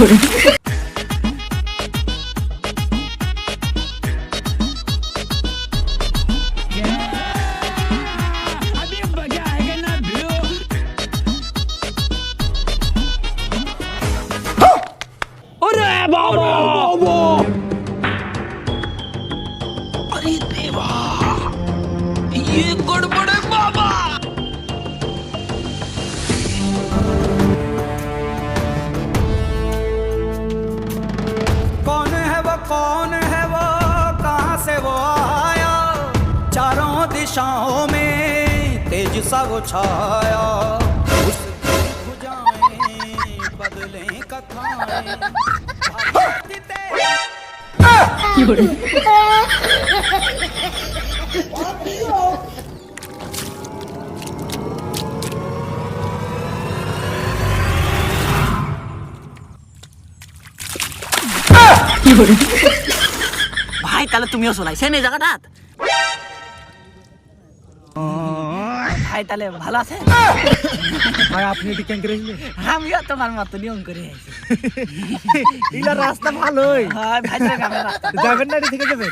अरे देवा, ये गड़बड़ है बाबा। कौन है वो कहाँ से वो आया, चारों दिशाओं में तेज सा वो छाया, उसकी भुजाएं बदलें कथाएं। ভাই তাহলে তুমিও চলাইছেন এই জায়গাটাত? ভাই তাহলে ভালো আছে? ভাই আপনি এটি কেন করে এলেন? আমিও তোমার মতো নিয়ম করে আইছি। ইলা রাস্তা ভালোই। হ্যাঁ ভাই তো গ্রামের রাস্তা। যাবেন না এটি থেকে যাবেন?